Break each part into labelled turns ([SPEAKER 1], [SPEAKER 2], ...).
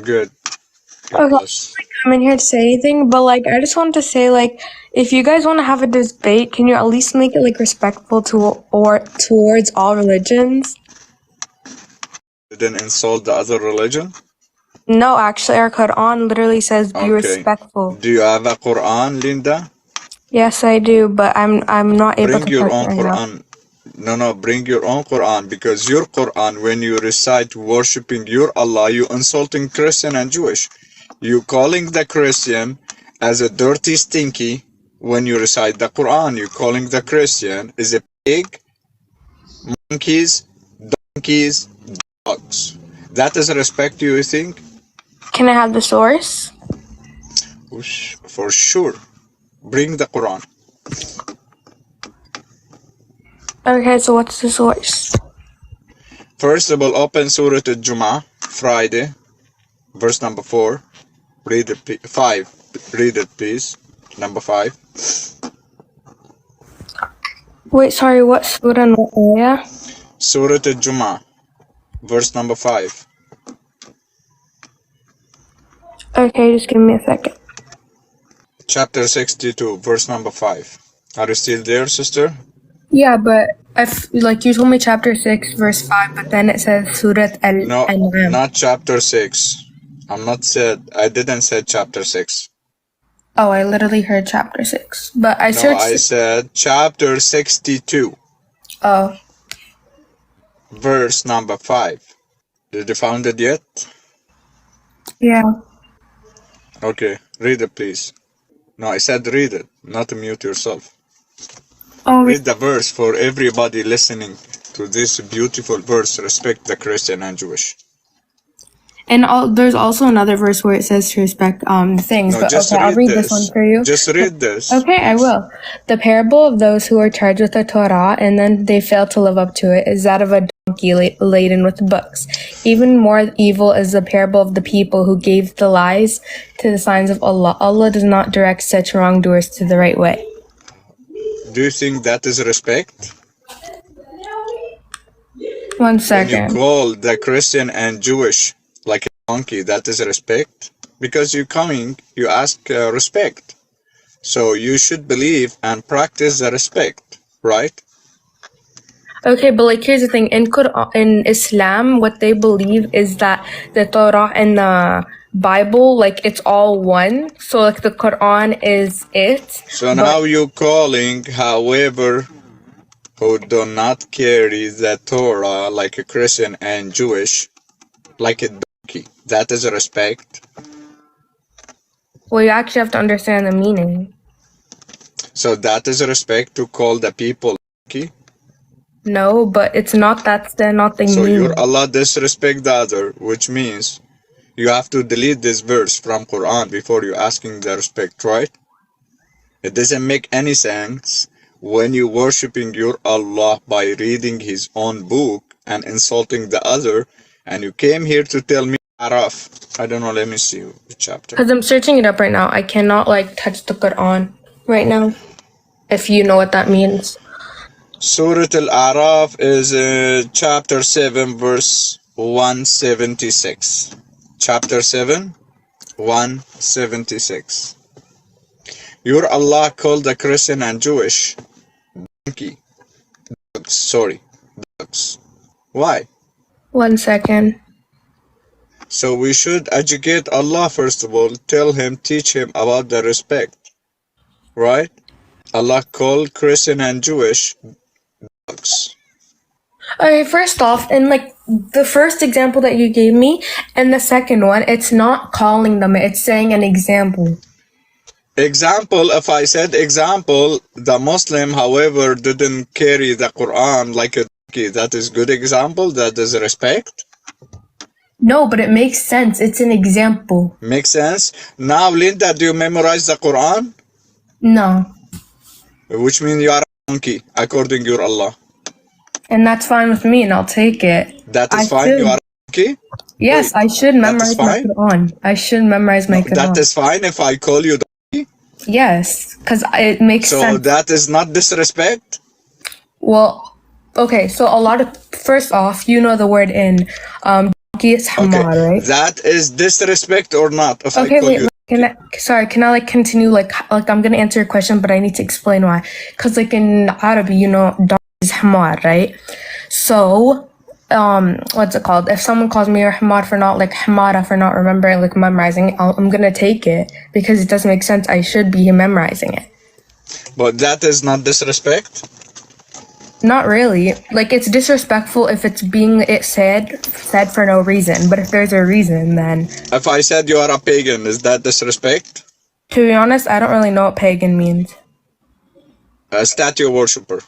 [SPEAKER 1] Good. God
[SPEAKER 2] Okay,
[SPEAKER 1] bless.
[SPEAKER 2] I'm in here to say anything, but like I just wanted to say, like, if you guys want to have a debate, can you at least make it like respectful to or towards all religions?
[SPEAKER 1] Didn't insult the other religion?
[SPEAKER 2] No, actually, our Quran literally says be
[SPEAKER 1] Okay.
[SPEAKER 2] respectful.
[SPEAKER 1] Do you have a Quran, Linda?
[SPEAKER 2] Yes, I do, but I'm not able
[SPEAKER 1] Bring
[SPEAKER 2] to
[SPEAKER 1] your
[SPEAKER 2] touch it
[SPEAKER 1] own
[SPEAKER 2] right now.
[SPEAKER 1] Quran. No, bring your own Quran, because your Quran, when you recite worshipping your Allah, you insulting Christian and Jewish. You calling the Christian as a dirty stinky when you recite the Quran. You calling the Christian is a pig, monkeys, donkeys, dogs. That is respect, you think?
[SPEAKER 2] Can I have the source?
[SPEAKER 1] For sure. Bring the Quran.
[SPEAKER 2] Okay, so what's the source?
[SPEAKER 1] First of all, open Surah Al-Jum'ah, Friday, verse number 4. Read it, 5. Read it, please. Number 5.
[SPEAKER 2] Wait, sorry, what surah and what ayah?
[SPEAKER 1] Surah Al-Jum'ah, verse number 5.
[SPEAKER 2] Okay, just give me a second.
[SPEAKER 1] Chapter 62, verse number 5. Are you still there, sister?
[SPEAKER 2] Yeah, but if like you told me chapter 6, verse 5, but then it says Surat
[SPEAKER 1] No,
[SPEAKER 2] Al-An'am.
[SPEAKER 1] not chapter 6. I didn't say chapter 6.
[SPEAKER 2] Oh, I literally heard chapter 6, but I
[SPEAKER 1] No,
[SPEAKER 2] searched.
[SPEAKER 1] I said chapter 62,
[SPEAKER 2] Oh,
[SPEAKER 1] verse number 5. Did you found it yet?
[SPEAKER 2] yeah.
[SPEAKER 1] Okay, read it, please. No, I said read it, not mute yourself.
[SPEAKER 2] Oh,
[SPEAKER 1] Read the verse for everybody listening to this beautiful verse. Respect the Christian and Jewish.
[SPEAKER 2] and there's also another verse where it says to respect things.
[SPEAKER 1] No,
[SPEAKER 2] But
[SPEAKER 1] just
[SPEAKER 2] okay, I'll
[SPEAKER 1] read
[SPEAKER 2] read this one
[SPEAKER 1] this.
[SPEAKER 2] for you.
[SPEAKER 1] Just read this.
[SPEAKER 2] Okay, I will. The parable of those who are charged with the Torah and then they fail to live up to it is that of a donkey laden with books. Even more evil is the parable of the people who gave the lies to the signs of Allah. Allah does not direct such wrongdoers to the right way.
[SPEAKER 1] Do you think that is respect?
[SPEAKER 2] 1
[SPEAKER 1] When you
[SPEAKER 2] second.
[SPEAKER 1] call the Christian and Jewish like a donkey, that is respect? Because you ask respect. So you should believe and practice the respect, right?
[SPEAKER 2] Okay, but like here's the thing. In Islam, what they believe is that the Torah and the Bible, like it's all one. So like the Quran is it.
[SPEAKER 1] So now you calling, however, who do not carry the Torah like a Christian and Jewish, like a donkey. That is respect.
[SPEAKER 2] Well, you actually have to understand the meaning.
[SPEAKER 1] So that is respect to call the people donkey.
[SPEAKER 2] No, but it's not. That's not the
[SPEAKER 1] So
[SPEAKER 2] meaning.
[SPEAKER 1] your Allah disrespect the other, which means you have to delete this verse from Quran before you asking the respect, right? It doesn't make any sense when you worshiping your Allah by reading his own book and insulting the other, and you came here to tell me Araf. I don't know, let me see the chapter.
[SPEAKER 2] Because I'm searching it up right now. I cannot like touch the Quran right now. If you know what that means.
[SPEAKER 1] Surah Al-A'raf is chapter 7, verse 176. Chapter 7, 176. Your Allah called the Christian and Jewish donkey. Dogs. Why?
[SPEAKER 2] 1 second.
[SPEAKER 1] So we should educate Allah first of all, teach him about the respect. Right? Allah called Christian and Jewish dogs.
[SPEAKER 2] Okay, first off, in like the first example that you gave me and the second one, it's not calling them, it's saying an example.
[SPEAKER 1] Example, if I said example, the Muslim, however, didn't carry the Quran like a donkey, that is good example, that is respect.
[SPEAKER 2] No, but it makes sense. It's an example.
[SPEAKER 1] Makes sense. Now, Linda, do you memorize the Quran?
[SPEAKER 2] No.
[SPEAKER 1] Which means you are a donkey, according to your Allah.
[SPEAKER 2] And that's fine with me, and I'll take it.
[SPEAKER 1] That is fine, you are a donkey?
[SPEAKER 2] Yes,
[SPEAKER 1] Wait,
[SPEAKER 2] I should memorize my Quran. I should memorize my Quran.
[SPEAKER 1] That is fine if I call you donkey?
[SPEAKER 2] Yes, because it makes sense.
[SPEAKER 1] So that is not disrespect?
[SPEAKER 2] Well, okay, so first off, you know the word in donkey donkey is hamar, right?
[SPEAKER 1] That is disrespect or not? If
[SPEAKER 2] Okay,
[SPEAKER 1] I call
[SPEAKER 2] wait.
[SPEAKER 1] you,
[SPEAKER 2] Can I like continue? Like I'm gonna answer your question, but I need to explain why. Cause like in Arabic, donkey is hamar, right? So, what's it called? If someone calls me a hamar for not hamara for not remembering, like memorizing, I'm gonna take it because it doesn't make sense. I should be memorizing it.
[SPEAKER 1] but that is not disrespect.
[SPEAKER 2] Not really. Like it's disrespectful if it's being said for no reason. But if there's a reason, then.
[SPEAKER 1] If I said you are a pagan, is that disrespect?
[SPEAKER 2] To be honest, I don't really know what pagan means.
[SPEAKER 1] A statue worshiper.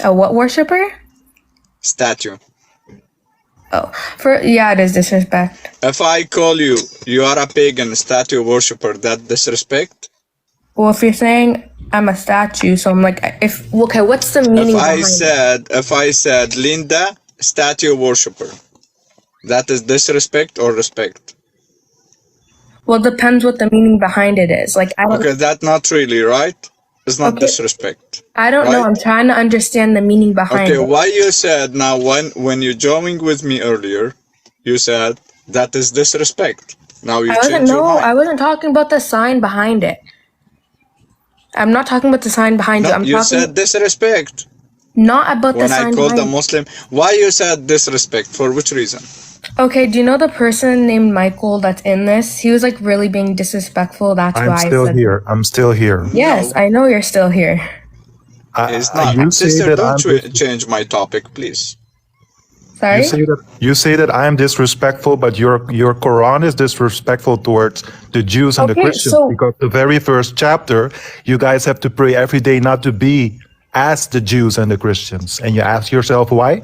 [SPEAKER 2] A what worshiper?
[SPEAKER 1] Statue.
[SPEAKER 2] Oh, yeah, it is disrespect.
[SPEAKER 1] If I call you, you are a pagan statue worshiper, that disrespect?
[SPEAKER 2] Well, if you're saying I'm a statue, so I'm like, what's the meaning behind it?
[SPEAKER 1] If I said Linda, statue worshiper, that is disrespect or respect?
[SPEAKER 2] Well, it depends what the meaning behind it is. Like, I don't.
[SPEAKER 1] Okay, that's not really right. It's not disrespect.
[SPEAKER 2] I don't know. I'm trying to understand the meaning behind it.
[SPEAKER 1] Okay, why you said now when you joined with me earlier, you said that is disrespect. Now you change your mind.
[SPEAKER 2] I wasn't talking about the sign behind it. I'm not talking about the sign behind it.
[SPEAKER 1] You said disrespect.
[SPEAKER 2] Not about the sign
[SPEAKER 1] behind it. When I called a Muslim, why you said disrespect? For which reason?
[SPEAKER 2] Okay, do you know the person named Michael that's in this? He was like really being disrespectful. That's why I said
[SPEAKER 3] here. I'm still here.
[SPEAKER 2] Yes, I know you're still here.
[SPEAKER 1] It's not. Sister, don't change my topic, please.
[SPEAKER 2] Sorry?
[SPEAKER 3] You say that I am disrespectful, but your Quran is disrespectful towards the Jews and the Christians. Because the very first chapter, you guys have to pray every day not to be as the Jews and the Christians. And you ask yourself why?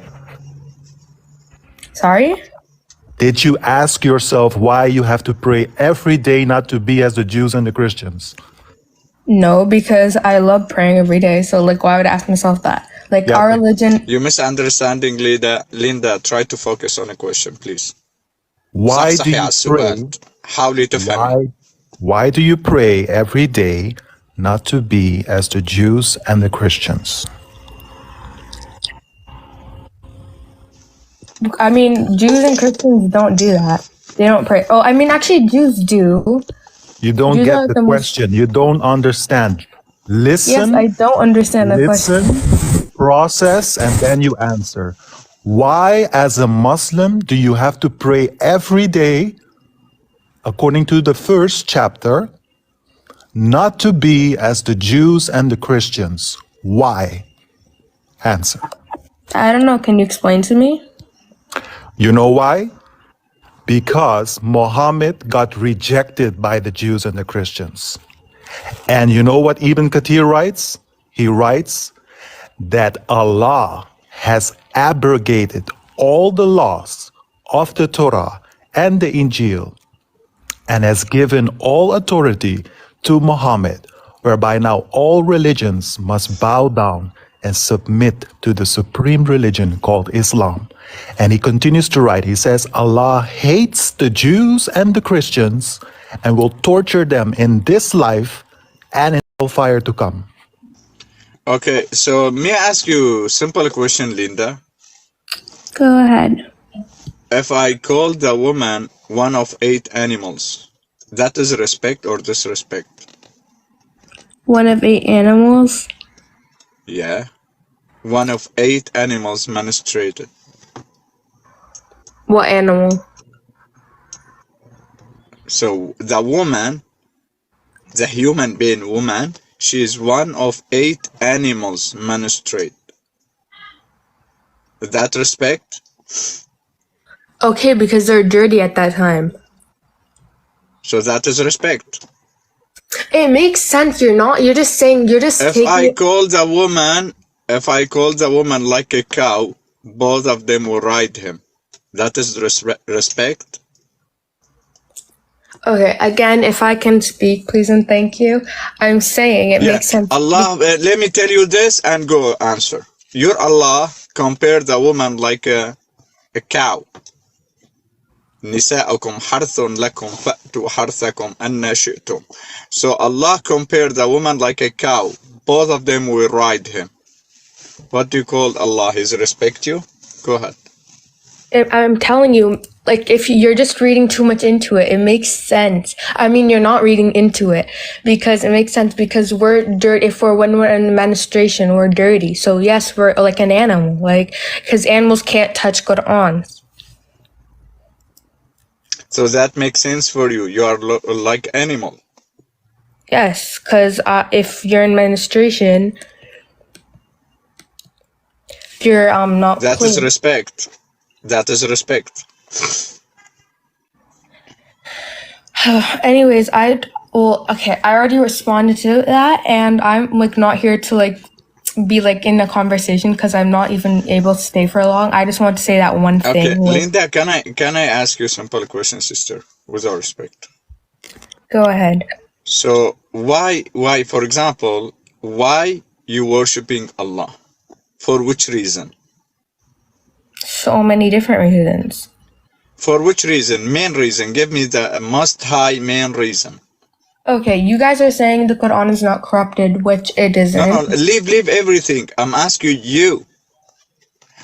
[SPEAKER 2] Sorry?
[SPEAKER 3] Did you ask yourself why you have to pray every day not to be as the Jews and the Christians?
[SPEAKER 2] No, because I love praying every day. So like, why would I ask myself that? Like our religion.
[SPEAKER 1] You're misunderstanding, Linda. Try to focus on a question, please.
[SPEAKER 3] Why do you pray? Why do you pray every day not to be as the Jews and the Christians?
[SPEAKER 2] I mean, Jews and Christians don't do that. They don't pray. Oh, I mean, actually, Jews do.
[SPEAKER 3] You don't get the question. You don't understand. Listen.
[SPEAKER 2] Yes, I don't understand the question.
[SPEAKER 3] Process, and then you answer. Why, as a Muslim, do you have to pray every day, according to the first chapter, not to be as the Jews and the Christians? Why? Answer.
[SPEAKER 2] I don't know. Can you explain to me?
[SPEAKER 3] You know why? Because Muhammad got rejected by the Jews and the Christians. And you know what Ibn Kathir writes? He writes that Allah has abrogated all the laws of the Torah and the Injil and has given all authority to Muhammad, whereby now all religions must bow down and submit to the supreme religion called Islam. And he continues to write, he says, Allah hates the Jews and the Christians and will torture them in this life and in hellfire to come.
[SPEAKER 1] Okay, so may I ask you a simple question, Linda?
[SPEAKER 2] Go ahead.
[SPEAKER 1] If I call the woman one of 8 animals, that is respect or disrespect?
[SPEAKER 2] One of 8 animals?
[SPEAKER 1] Yeah. One of 8 animals menstruated.
[SPEAKER 2] What animal?
[SPEAKER 1] So the woman, the human being woman, she is one of 8 animals menstruate. That respect?
[SPEAKER 2] Okay, because they're dirty at that time.
[SPEAKER 1] So that is respect.
[SPEAKER 2] It makes sense. You're just saying,
[SPEAKER 1] If I call the woman like a cow, both of them will ride him. That is respect.
[SPEAKER 2] Okay, again, if I can speak, please and thank you. I'm saying it makes sense.
[SPEAKER 1] Allah, let me tell you this and go answer. Your Allah compared the woman like a cow. نساؤكم حرث لكم فأتوا حرثكم أن شئتم. So Allah compared the woman like a cow. Both of them will ride him. What do you call Allah? His respect you? Go ahead.
[SPEAKER 2] I'm telling you, like if you're just reading too much into it, it makes sense. I mean, you're not reading into it because it makes sense because we're dirty. When we're in menstruation, we're dirty. So yes, we're like an animal, like because animals can't touch Qur'ans.
[SPEAKER 1] So that makes sense for you. You are like animal.
[SPEAKER 2] Yes, because if you're in menstruation, you're not
[SPEAKER 1] That
[SPEAKER 2] clean.
[SPEAKER 1] is respect. That is respect.
[SPEAKER 2] Anyways, I already responded to that, and I'm like not here to like be like in a conversation because I'm not even able to stay for long. I just want to say that one
[SPEAKER 1] Okay,
[SPEAKER 2] thing.
[SPEAKER 1] Linda, can I ask you a simple question, sister, with all respect?
[SPEAKER 2] Go ahead.
[SPEAKER 1] So why, for example, why you worshiping Allah? For which reason?
[SPEAKER 2] So many different reasons.
[SPEAKER 1] For which reason? Main reason. Give me the most high main reason.
[SPEAKER 2] Okay, you guys are saying the Quran is not corrupted, which it isn't.
[SPEAKER 1] No, leave everything. I'm asking you.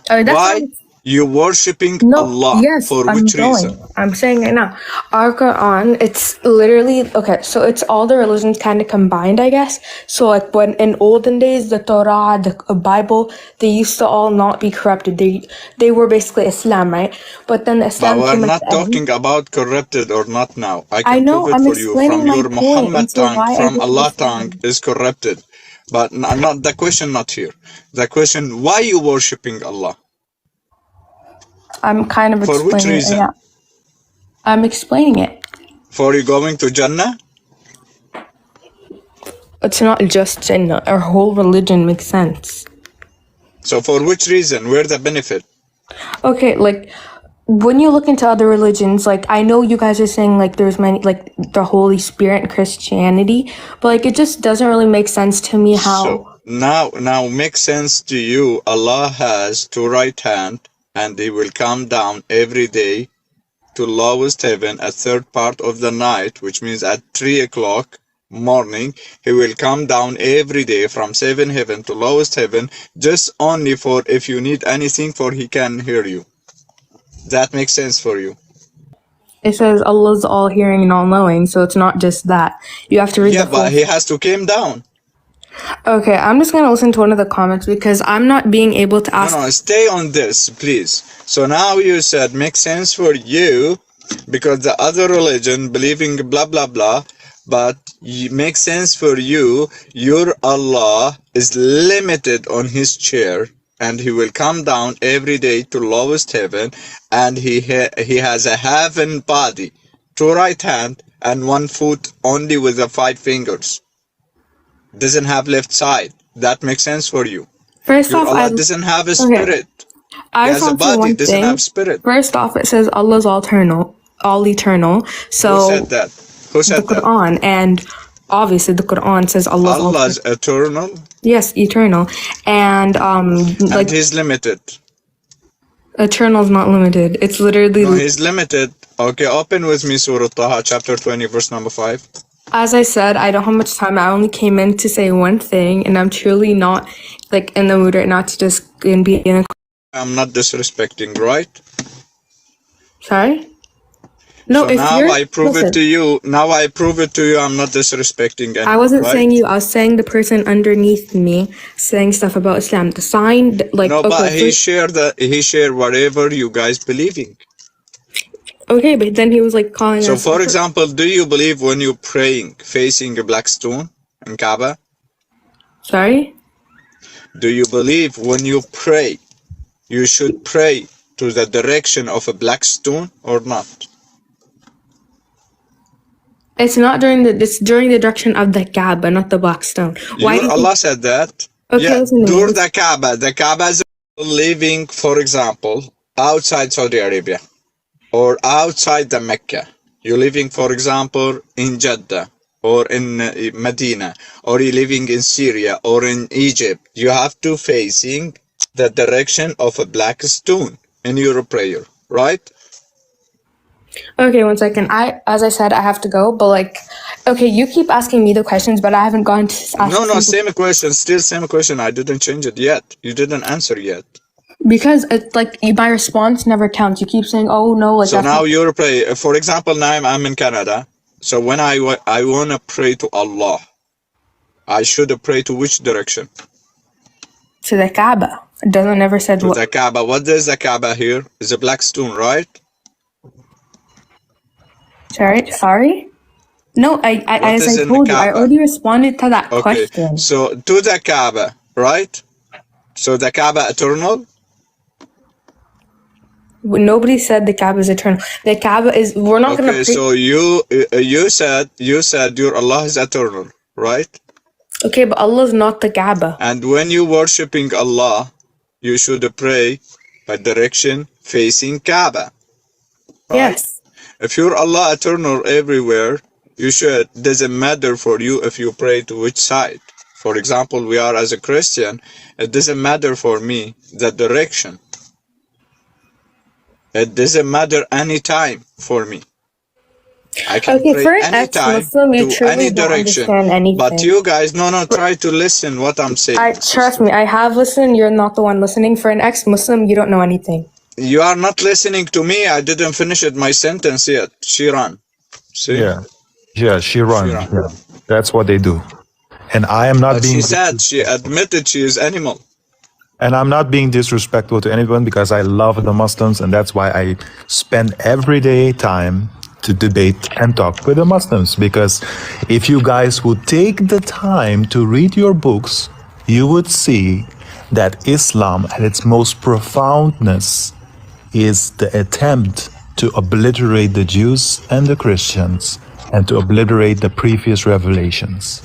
[SPEAKER 2] That's
[SPEAKER 1] Why
[SPEAKER 2] not-
[SPEAKER 1] you worshiping
[SPEAKER 2] No,
[SPEAKER 1] Allah?
[SPEAKER 2] yes,
[SPEAKER 1] For
[SPEAKER 2] I'm
[SPEAKER 1] which
[SPEAKER 2] going.
[SPEAKER 1] reason?
[SPEAKER 2] I'm saying it now. Our Quran, it's literally, okay, so it's all the religions kind of combined, I guess. So like when in olden days, the Torah, the Bible, they used to all not be corrupted. They were basically Islam, right? But then Islam
[SPEAKER 1] But we're
[SPEAKER 2] came at
[SPEAKER 1] not
[SPEAKER 2] the end.
[SPEAKER 1] talking about corrupted or not now. I
[SPEAKER 2] I
[SPEAKER 1] can
[SPEAKER 2] know,
[SPEAKER 1] prove it
[SPEAKER 2] I'm
[SPEAKER 1] for you
[SPEAKER 2] explaining
[SPEAKER 1] from
[SPEAKER 2] my
[SPEAKER 1] your
[SPEAKER 2] point,
[SPEAKER 1] Muhammad
[SPEAKER 2] and so
[SPEAKER 1] tongue,
[SPEAKER 2] why are
[SPEAKER 1] from
[SPEAKER 2] you
[SPEAKER 1] Allah
[SPEAKER 2] listening?
[SPEAKER 1] tongue is corrupted. But not the question, not here. The question, why you worshiping Allah?
[SPEAKER 2] I'm kind of
[SPEAKER 1] For which
[SPEAKER 2] explaining it.
[SPEAKER 1] reason?
[SPEAKER 2] Yeah. I'm explaining it.
[SPEAKER 1] For you going to Jannah?
[SPEAKER 2] It's not just Jannah. Our whole religion makes sense.
[SPEAKER 1] So for which reason? Where the benefit?
[SPEAKER 2] Okay, like when you look into other religions, like I know you guys are saying like there's many like the Holy Spirit in Christianity, but like it just doesn't really make sense to me how.
[SPEAKER 1] So now makes sense to you. Allah has two right hand, and He will come down every day to lowest heaven at third part of the night, which means at 3 o'clock morning. He will come down every day from 7 heaven to lowest heaven, just only for if you need anything, for He can hear you. That makes sense for you.
[SPEAKER 2] It says Allah's all hearing and all knowing, so it's not just that. You have to read
[SPEAKER 1] Yeah,
[SPEAKER 2] the full.
[SPEAKER 1] but He has to come down.
[SPEAKER 2] Okay, I'm just gonna listen to one of the comments because I'm not being able to ask.
[SPEAKER 1] No, stay on this, please. So now you said makes sense for you because the other religion believing blah blah blah, but makes sense for you. Your Allah is limited on His chair, and He will come down every day to lowest heaven, and He has a heaven body, two right hand and one foot only with the 5 fingers. Doesn't have left side. That makes sense for you.
[SPEAKER 2] First
[SPEAKER 1] Your
[SPEAKER 2] off,
[SPEAKER 1] Allah doesn't have a spirit.
[SPEAKER 2] I
[SPEAKER 1] He
[SPEAKER 2] just
[SPEAKER 1] has a
[SPEAKER 2] want to say
[SPEAKER 1] body,
[SPEAKER 2] one
[SPEAKER 1] doesn't
[SPEAKER 2] thing.
[SPEAKER 1] have spirit.
[SPEAKER 2] First off, it says Allah's all eternal. So
[SPEAKER 1] Who said that? Who
[SPEAKER 2] the
[SPEAKER 1] said that?
[SPEAKER 2] Quran, and obviously the Quran says Allah's all
[SPEAKER 1] Allah's eternal,
[SPEAKER 2] yes, eternal, and
[SPEAKER 1] and
[SPEAKER 2] like
[SPEAKER 1] He's limited.
[SPEAKER 2] eternal is not limited. It's literally.
[SPEAKER 1] No, He's limited. Okay, open with me Surah Taha, chapter 20, verse number 5.
[SPEAKER 2] As I said, I don't have much time. I only came in to say one thing, and I'm truly not like in the mood right now to just be in a.
[SPEAKER 1] I'm not disrespecting, right?
[SPEAKER 2] Sorry. No,
[SPEAKER 1] So
[SPEAKER 2] if
[SPEAKER 1] now
[SPEAKER 2] you're.
[SPEAKER 1] I prove
[SPEAKER 2] listen,
[SPEAKER 1] it to you. Now I prove it to you. I'm not disrespecting anyone,
[SPEAKER 2] I wasn't
[SPEAKER 1] right?
[SPEAKER 2] saying you. I was saying the person underneath me saying stuff about Islam. The sign, like
[SPEAKER 1] No, but
[SPEAKER 2] okay,
[SPEAKER 1] he shared whatever you guys believing.
[SPEAKER 2] okay, but then he was like calling
[SPEAKER 1] So
[SPEAKER 2] us.
[SPEAKER 1] for example, do you believe when you're praying facing a black stone in Kaaba?
[SPEAKER 2] Sorry.
[SPEAKER 1] Do you believe when you pray, you should pray to the direction of a black stone or not?
[SPEAKER 2] It's not during the. It's during the direction of the Kaaba, not the black stone. Why?
[SPEAKER 1] Your
[SPEAKER 2] do you
[SPEAKER 1] Allah said that.
[SPEAKER 2] Okay,
[SPEAKER 1] Yeah,
[SPEAKER 2] listen to me.
[SPEAKER 1] during the Kaaba. The Kaaba is living, for example, outside Saudi Arabia or outside the Mecca. You're living, for example, in Jeddah or in Medina, or you're living in Syria or in Egypt. You have to facing the direction of a black stone in your prayer, right?
[SPEAKER 2] Okay, one second. As I said, I have to go. But like, okay, you keep asking me the questions, but I haven't gone to ask.
[SPEAKER 1] No, same question, still same question. I didn't change it yet. You didn't answer yet.
[SPEAKER 2] Because it's like my response never counts. You keep saying, "Oh no," like
[SPEAKER 1] So
[SPEAKER 2] that's
[SPEAKER 1] now
[SPEAKER 2] not-
[SPEAKER 1] you're pray. For example, now I'm in Canada. So when I want to pray to Allah, I should pray to which direction?
[SPEAKER 2] to the Kaaba. It doesn't never said
[SPEAKER 1] To
[SPEAKER 2] what.
[SPEAKER 1] the Kaaba. What is the Kaaba here? It's a black stone, right?
[SPEAKER 2] Sorry. No, I as
[SPEAKER 1] is
[SPEAKER 2] I
[SPEAKER 1] in the
[SPEAKER 2] told you, I
[SPEAKER 1] Kaaba?
[SPEAKER 2] already responded to that
[SPEAKER 1] Okay.
[SPEAKER 2] question.
[SPEAKER 1] So to the Kaaba, right? So the Kaaba eternal?
[SPEAKER 2] Nobody said the Kaaba is eternal. The Kaaba is. We're not gonna.
[SPEAKER 1] Okay, so you said your Allah is eternal, right?
[SPEAKER 2] Okay, but Allah is not the Kaaba.
[SPEAKER 1] And when you worshiping Allah, you should pray by direction facing Kaaba. Right?
[SPEAKER 2] Yes.
[SPEAKER 1] If you're Allah eternal everywhere, you should. Doesn't matter for you if you pray to which side. For example, we are as a Christian. It doesn't matter for me the direction. It doesn't matter any time for me. I can
[SPEAKER 2] Okay,
[SPEAKER 1] pray
[SPEAKER 2] for an
[SPEAKER 1] anytime
[SPEAKER 2] ex-Muslim, you
[SPEAKER 1] to
[SPEAKER 2] truly
[SPEAKER 1] any
[SPEAKER 2] don't
[SPEAKER 1] direction.
[SPEAKER 2] understand anything.
[SPEAKER 1] But you guys, no, try to listen what I'm saying.
[SPEAKER 2] Trust me, I have listened. You're not the one listening. For an ex-Muslim, you don't know anything.
[SPEAKER 1] You are not listening to me. I didn't finish my sentence yet. She ran. See?
[SPEAKER 3] Yeah, she run.
[SPEAKER 1] run.
[SPEAKER 3] Yeah. That's what they do. And I am not
[SPEAKER 1] But
[SPEAKER 3] being
[SPEAKER 1] she said, she admitted she is animal.
[SPEAKER 3] and I'm not being disrespectful to anyone because I love the Muslims, and that's why I spend everyday time to debate and talk with the Muslims. Because if you guys would take the time to read your books, you would see that Islam at its most profoundness is the attempt to obliterate the Jews and the Christians and to obliterate the previous revelations.